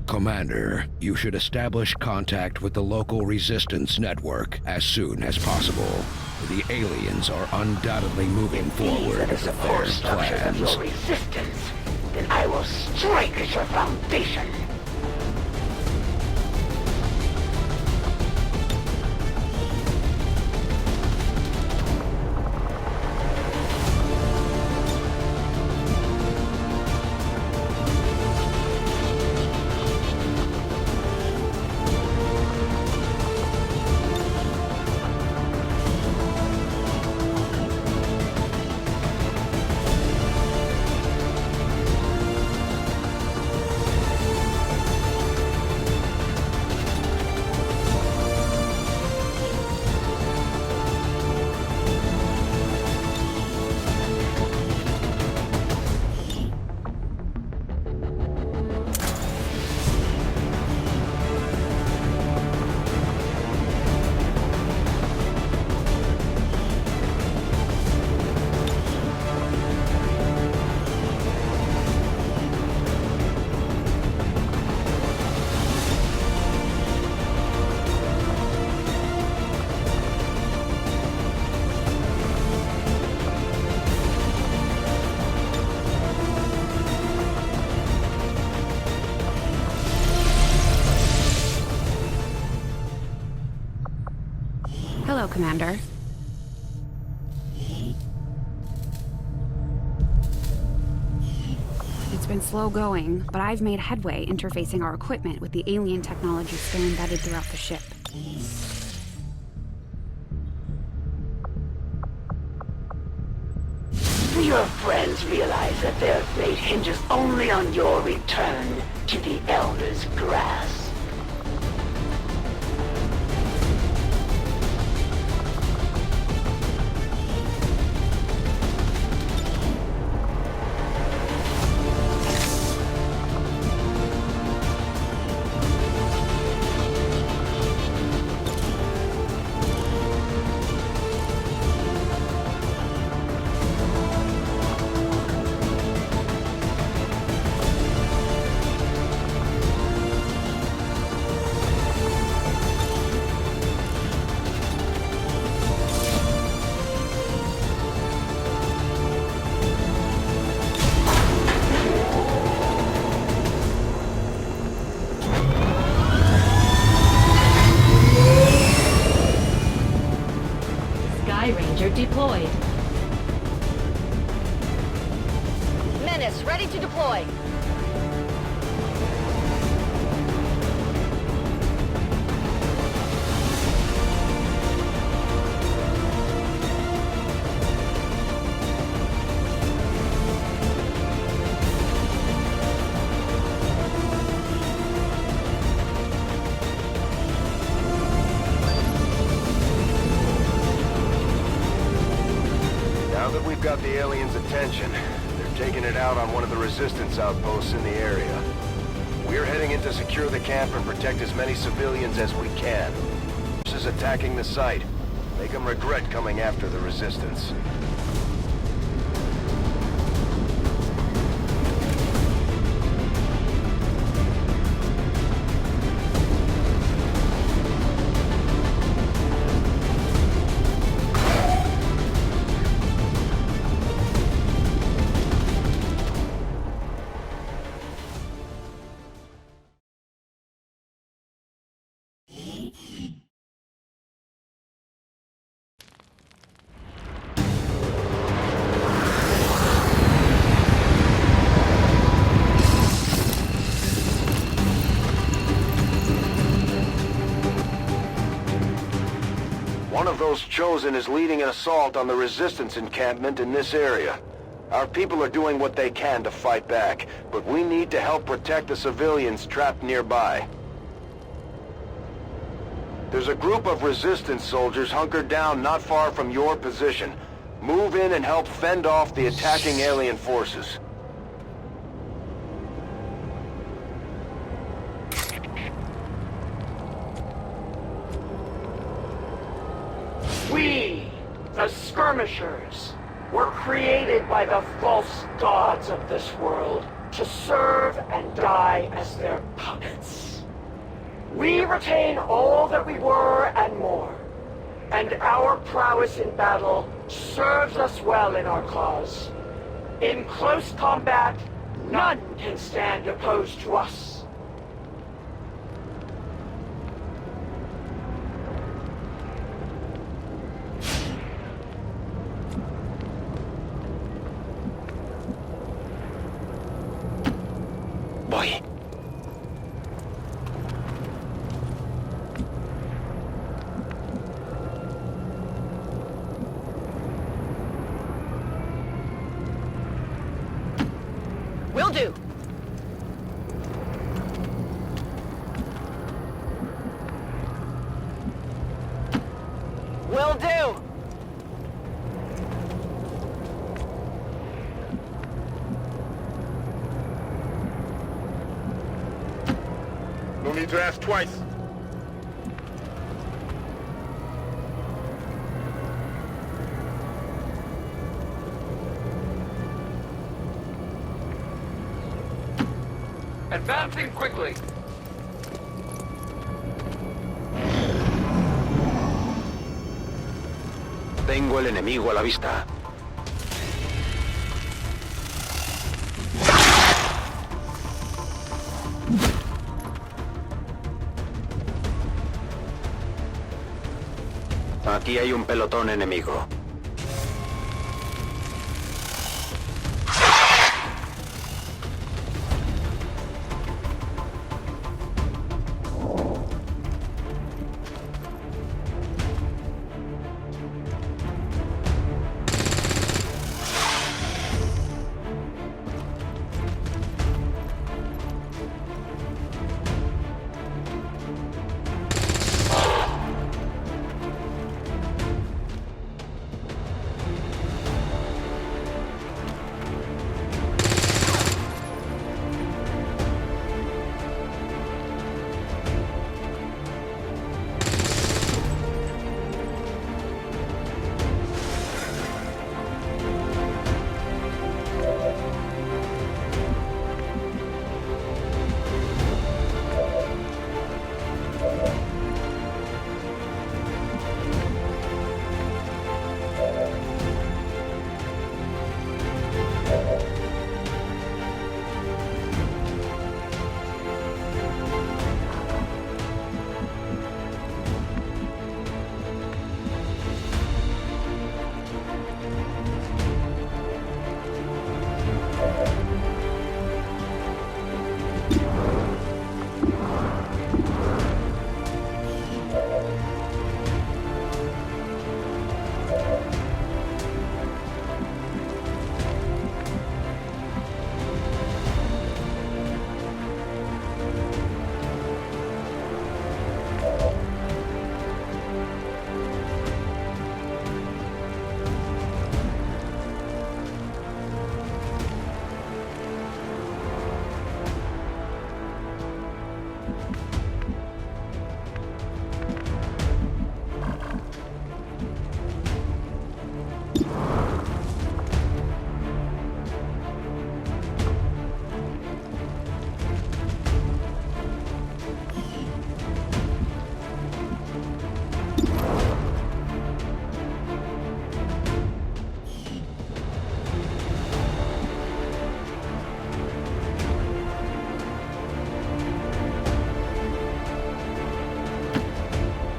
Commander, you should establish contact with the local resistance network as soon as possible. The aliens are undoubtedly moving forward with their plans. Of your resistance, then I will strike at your foundation. Hello, Commander. It's been slow going, but I've made headway interfacing our equipment with the alien technology still embedded throughout the ship. Do your friends realize that their fate hinges only on your return to the Elder's grasp? Ranger deployed. Menace, ready to deploy. Now that we've got the aliens' attention, they're taking it out on one of the resistance outposts in the area. We're heading in to secure the camp and protect as many civilians as we can. This is attacking the site. Make them regret coming after the resistance. One of those chosen is leading an assault on the resistance encampment in this area. Our people are doing what they can to fight back, but we need to help protect the civilians trapped nearby. There's a group of resistance soldiers hunkered down not far from your position. Move in and help fend off the attacking alien forces. We, the Skirmishers, were created by the false gods of this world to serve and die as their puppets. We retain all that we were and more, and our prowess in battle serves us well in our cause. In close combat, none can stand opposed to us. Voy. Will do. Will do. No need to ask twice. Advancing quickly. Tengo el enemigo a la vista. Aquí hay un pelotón enemigo.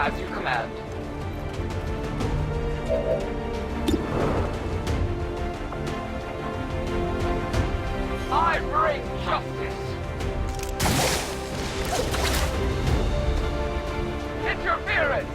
As you command. I bring justice. Interference.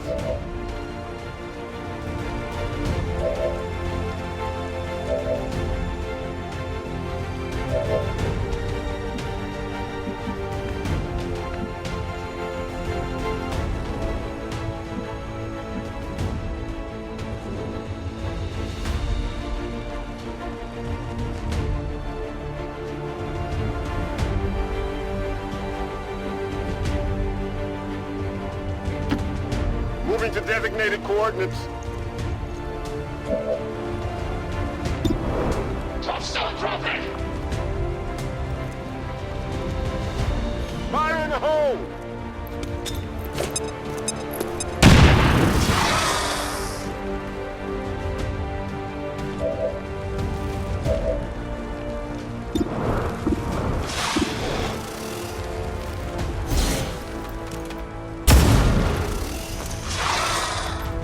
Moving to designated coordinates. Stop dropping! home!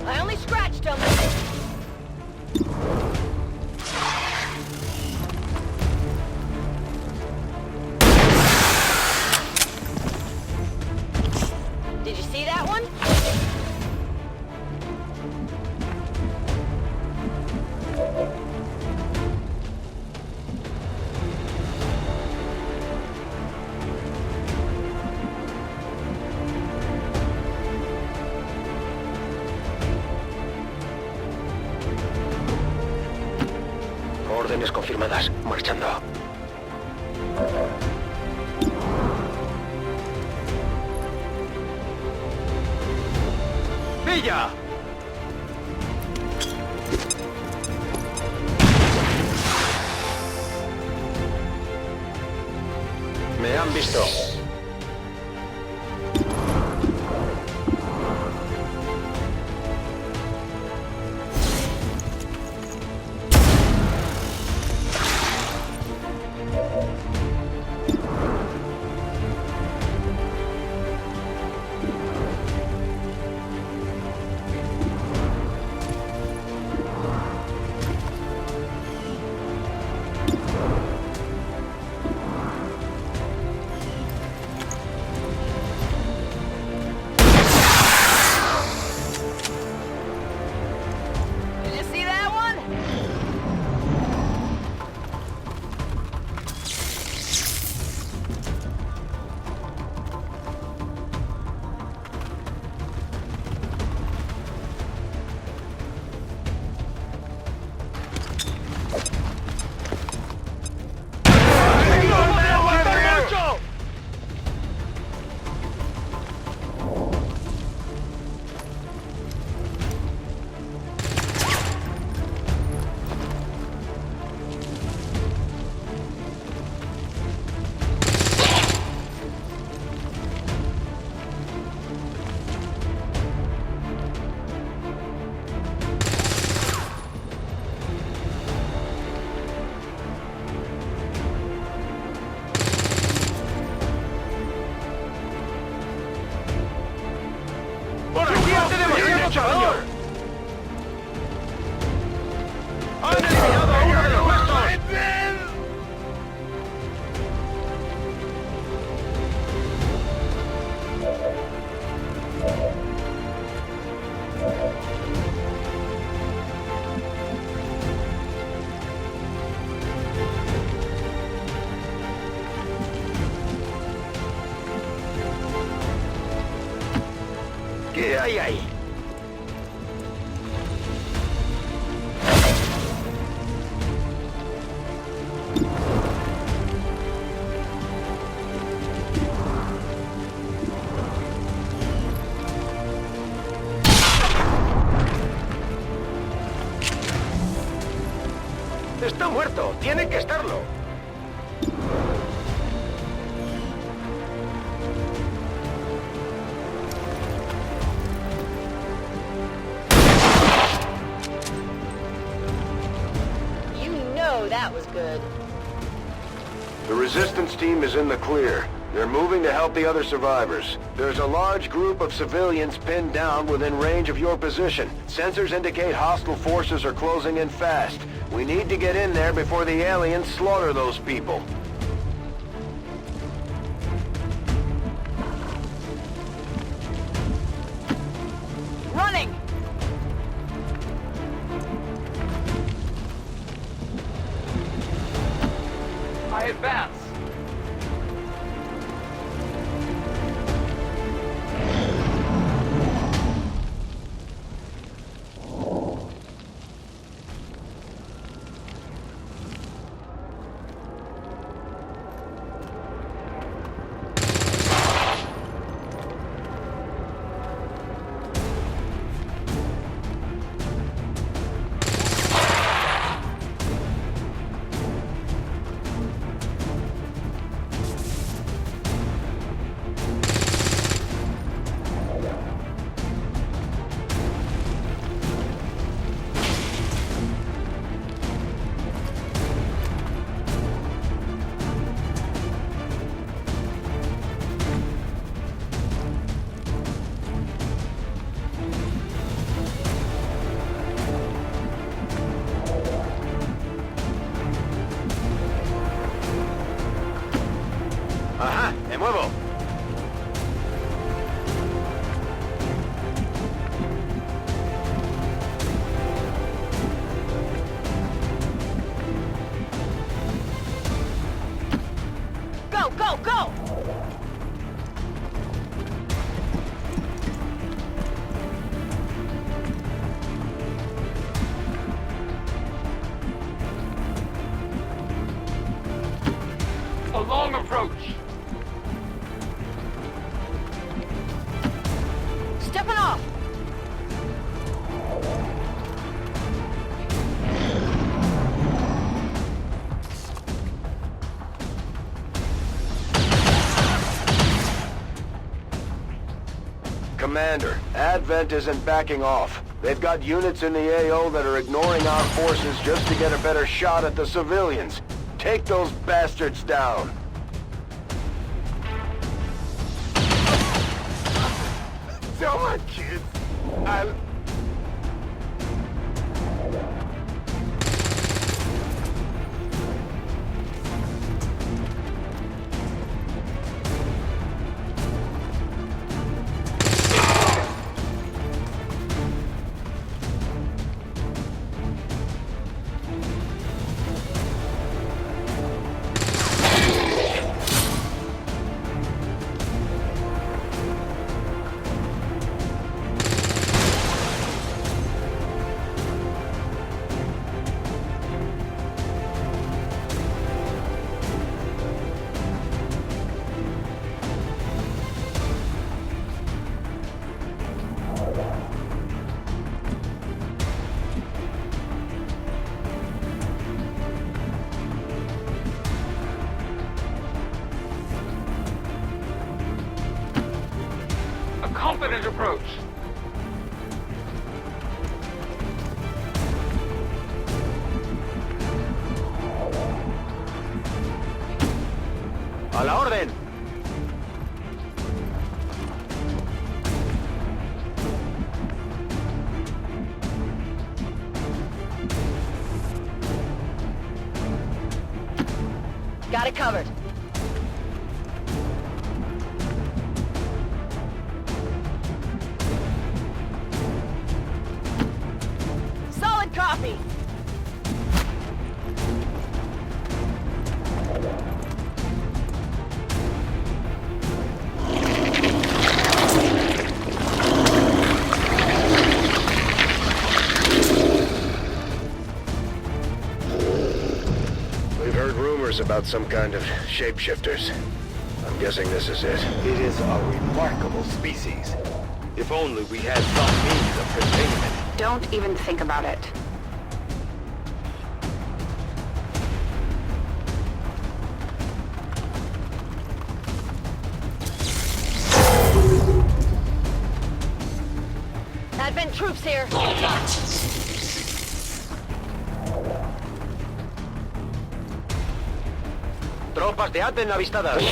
I only scratched him. Did you see that one? Órdenes confirmadas. Marchando. ¡Pilla! Me han visto. Did you see that one? ¡Por aquí hace demasiado calor! ¡Han eliminado a uno de los nuestros! ¿Qué hay ahí? Está muerto. Tiene que estarlo. You know that was good. The resistance team is in the clear. They're moving to help the other survivors. There's a large group of civilians pinned down within range of your position. Sensors indicate hostile forces are closing in fast. We need to get in there before the aliens slaughter those people. Running! I advance. Go, go, go! A long approach. Stepping off! Commander, Advent isn't backing off. They've got units in the AO that are ignoring our forces just to get a better shot at the civilians. Take those bastards down. Tell my kids A confident approach. A la orden. Got it covered. Solid copy. We've heard rumors about some kind of shapeshifters. I'm guessing this is it. It is a remarkable species. If only we had some means of containment. Don't even think about it. Advent troops here. Tropas de Advent avistadas.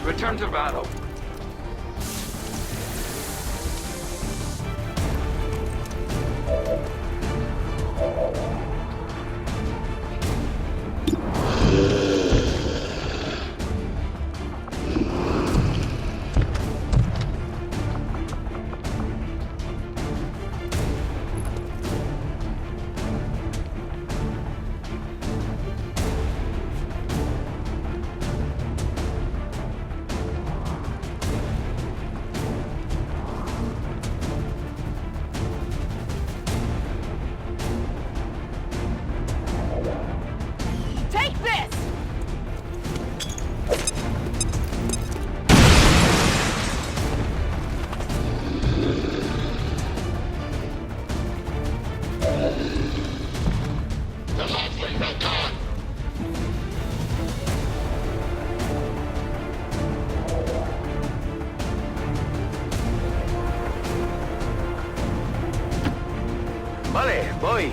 Return to battle. Take this! Vale, voy.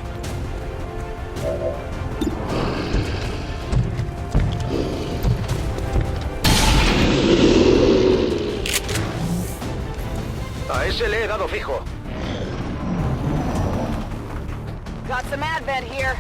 A ese le he dado fijo. Got some advent here.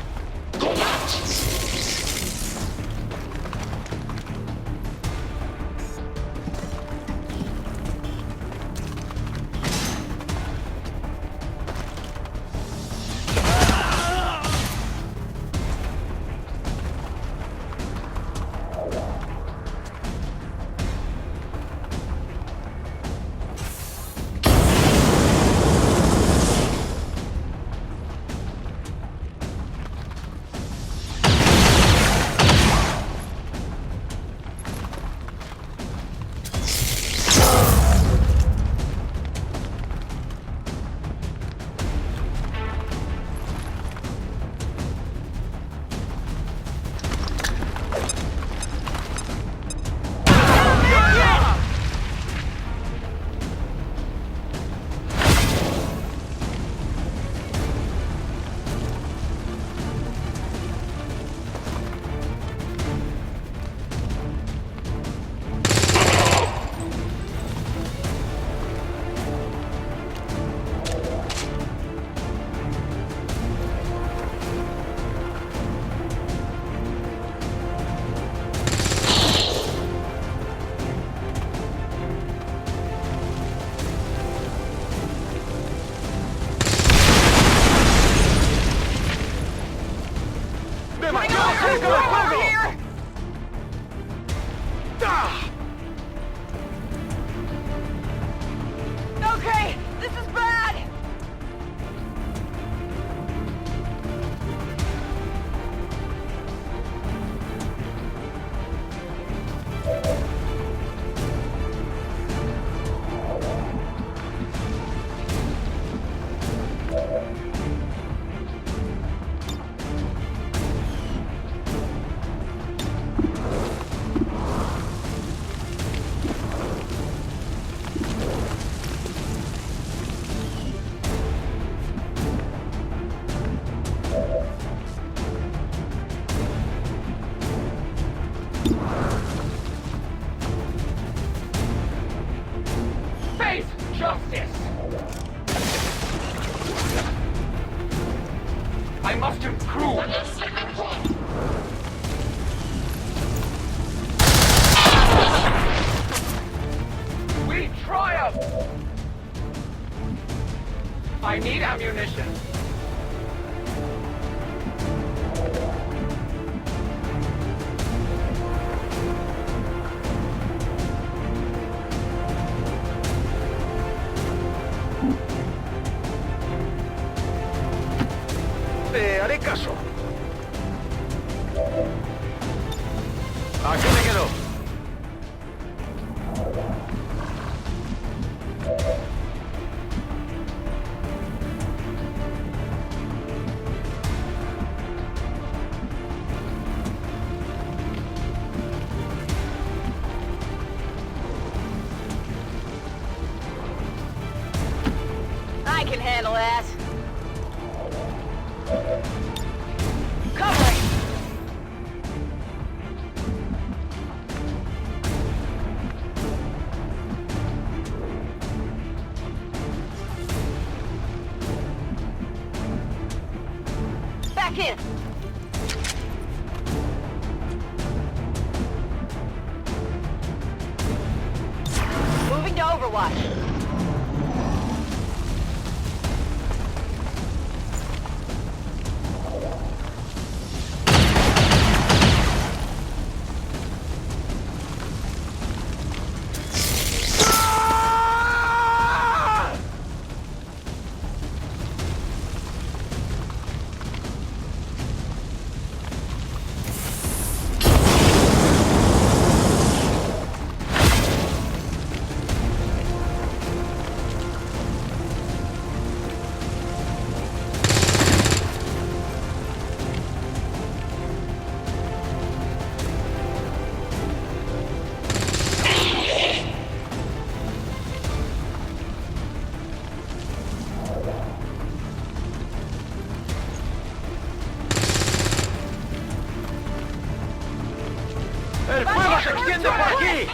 Okay, this is bad! Face justice! I must improve. ammunition. Te haré caso. Aquí me quedo. I can handle that. Covering! Back in! Moving to Overwatch. ¡El fuego se extiende por aquí!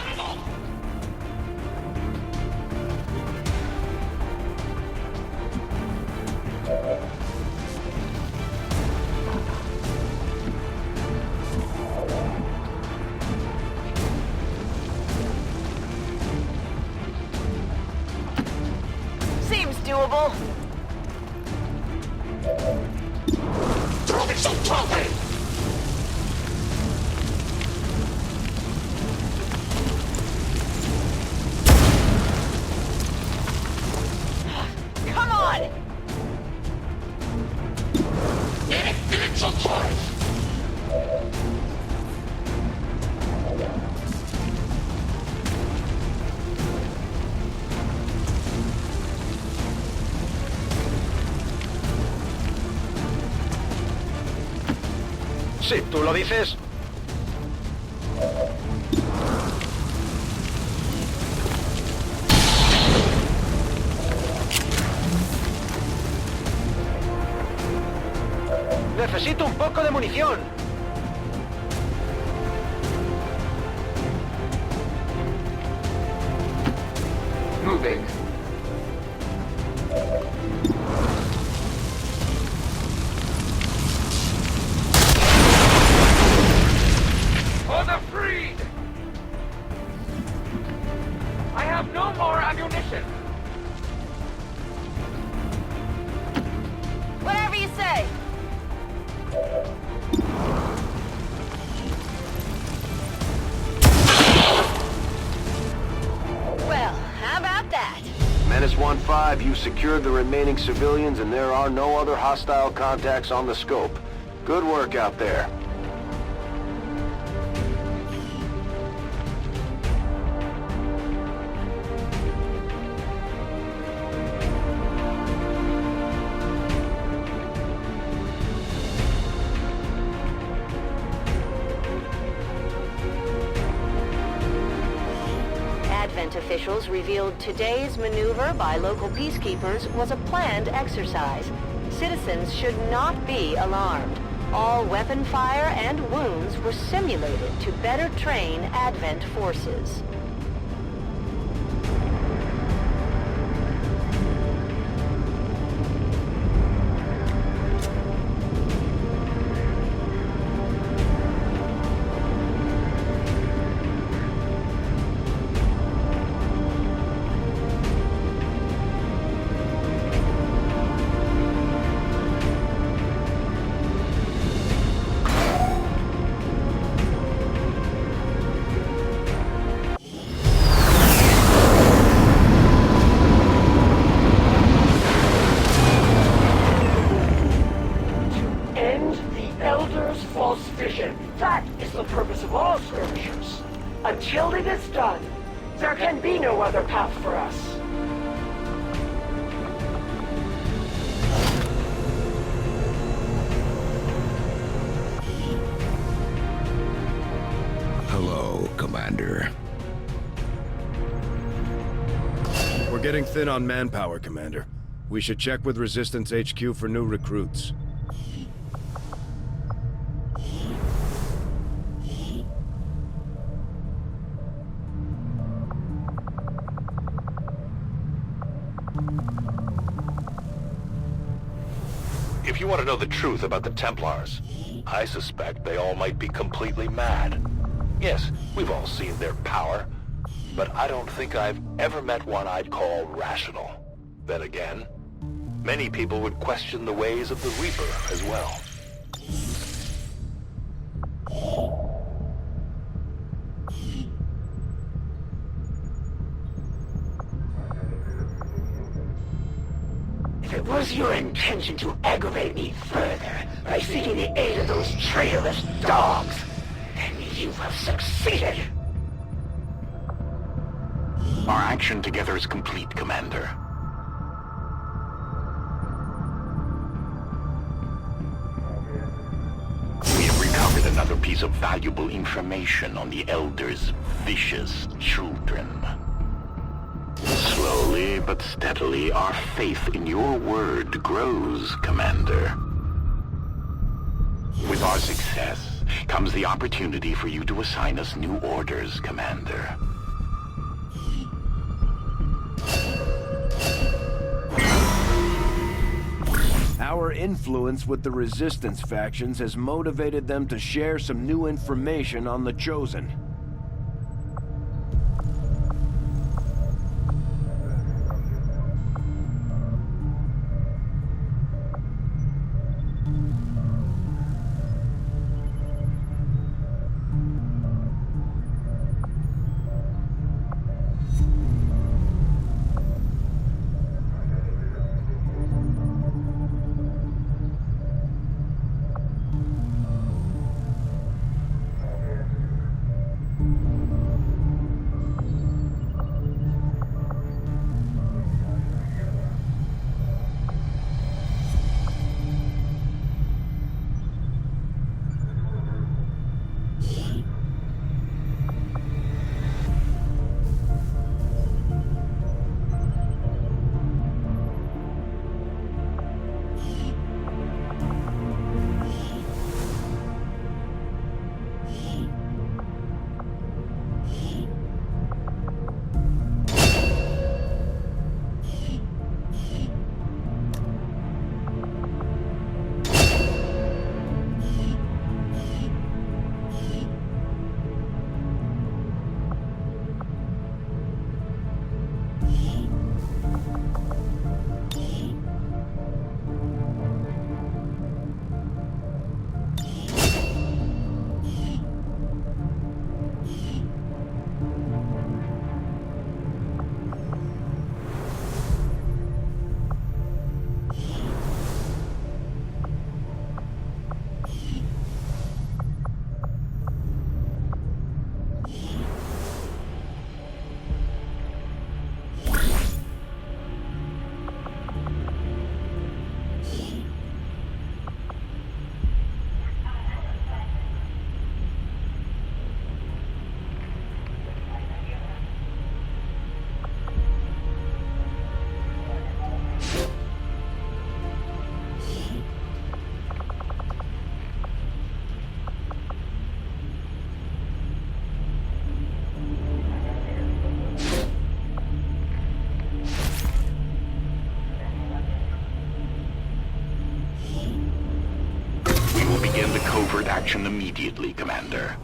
Seems doable. Throw me some coffee! Come on! It's a choice! Si tú lo dices. Necesito un poco de munición. Moving. For the freed! I have no more ammunition. Whatever you say. Well, how about that? Menace 1-5, you secured the remaining civilians and there are no other hostile contacts on the scope. Good work out there. Advent officials revealed today's maneuver by local peacekeepers was a planned exercise. Citizens should not be alarmed. All weapon fire and wounds were simulated to better train Advent forces. destruction. That is the purpose of all skirmishers. Until it is done, there can be no other path for us. Hello, Commander. We're getting thin on manpower, Commander. We should check with Resistance HQ for new recruits. If you want to know the truth about the Templars, I suspect they all might be completely mad. Yes, we've all seen their power, but I don't think I've ever met one I'd call rational. Then again, many people would question the ways of the Reaper as well. If it was your intention to aggravate me further by seeking the aid of those traitorous dogs, then you have succeeded. Our action together is complete, Commander. We have recovered another piece of valuable information on the Elder's vicious children. Slowly but steadily, our faith in your word grows, Commander. With our success comes the opportunity for you to assign us new orders, Commander. Our influence with the Resistance factions has motivated them to share some new information on the Chosen. Covert action immediately, Commander.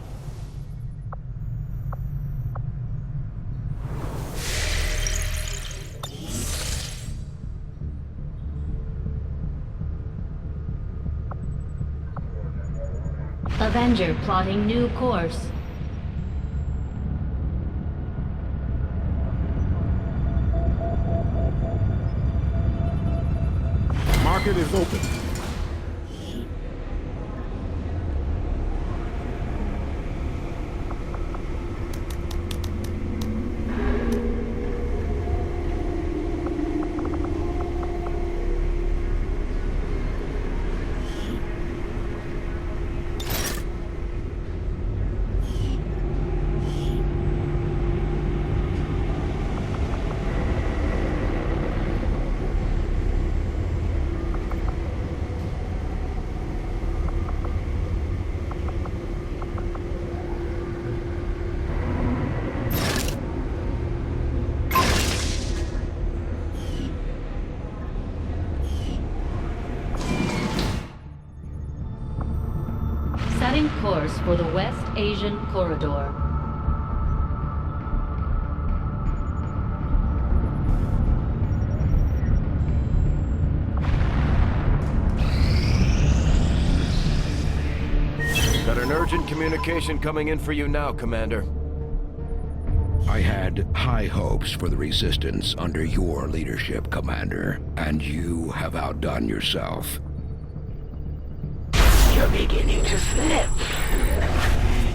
Avenger plotting new course. Market is open. course for the West Asian Corridor. Got an urgent communication coming in for you now, Commander. I had high hopes for the Resistance under your leadership, Commander, and you have outdone yourself. You're beginning to slip.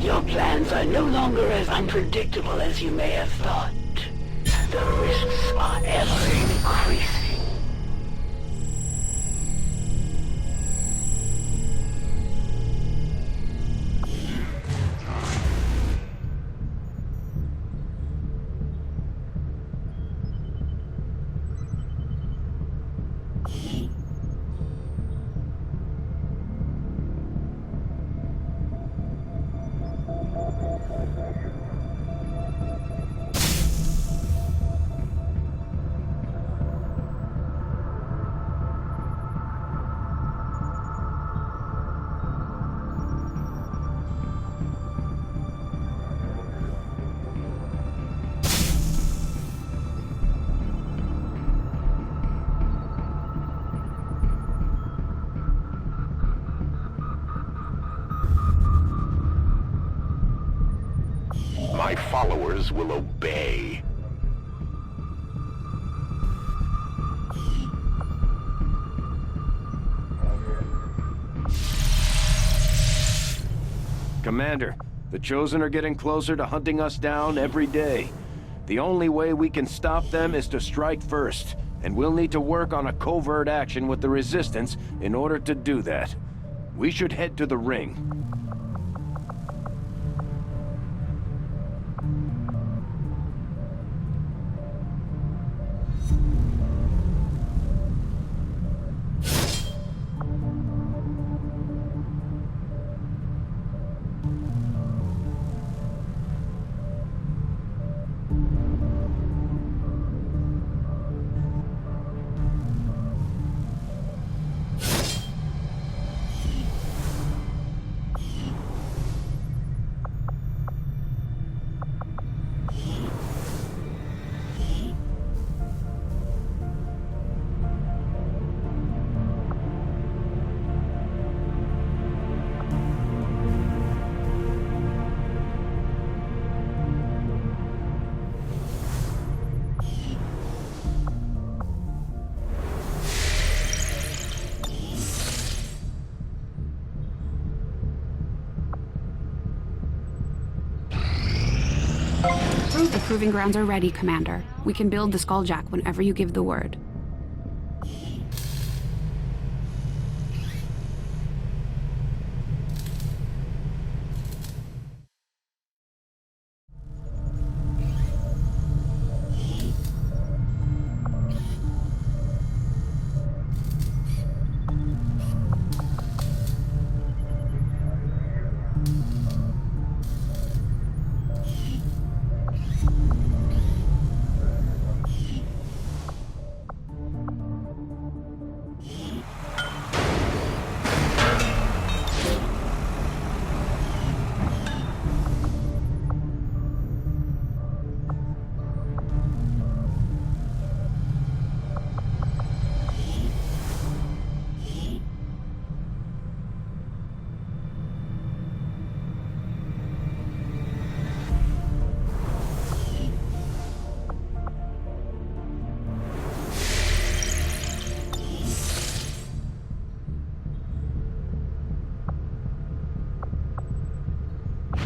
Your plans are no longer as unpredictable as you may have thought. The risks are ever increasing. My followers will obey. Commander, the Chosen are getting closer to hunting us down every day. The only way we can stop them is to strike first, and we'll need to work on a covert action with the Resistance in order to do that. We should head to the ring. The proving grounds are ready, Commander. We can build the Skulljack whenever you give the word.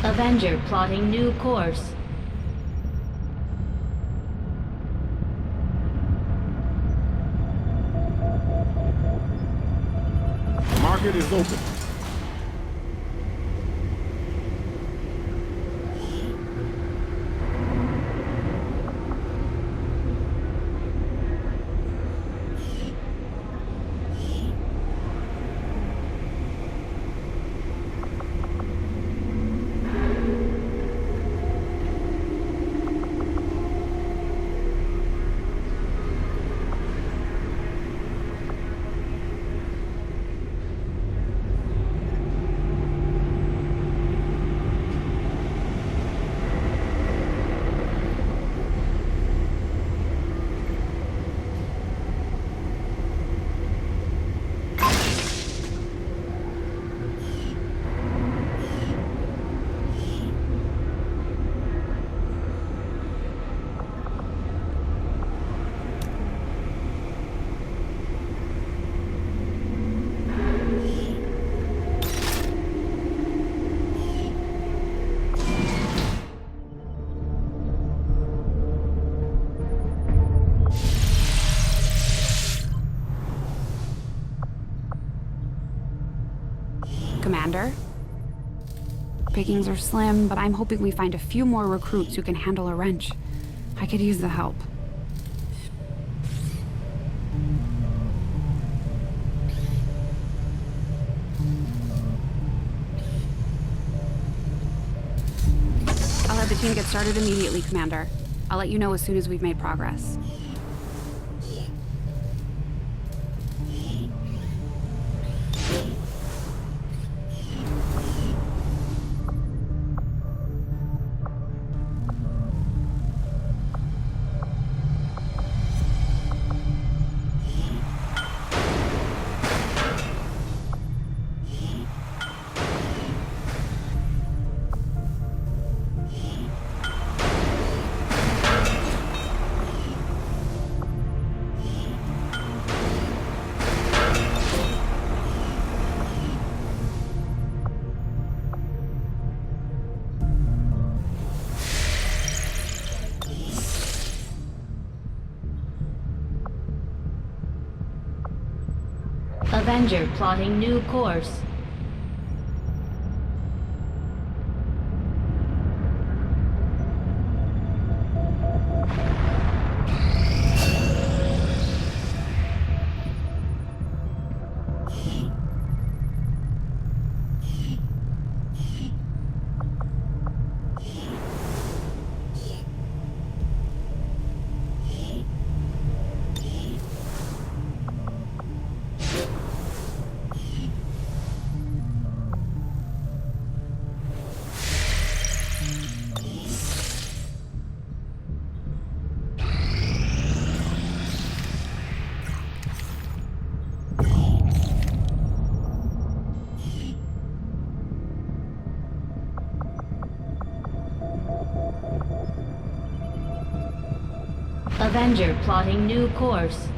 Avenger plotting new course. Market is open. pickings are slim, but I'm hoping we find a few more recruits who can handle a wrench. I could use the help. I'll have the team get started immediately, Commander. I'll let you know as soon as we've made progress. Avenger plotting new course. Avenger plotting new course.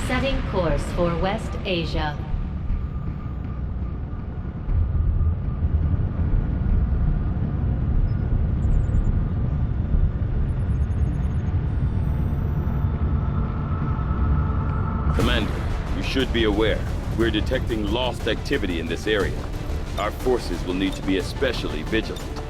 Setting course for West Asia. Commander, you should be aware. We're detecting lost activity in this area. Our forces will need to be especially vigilant.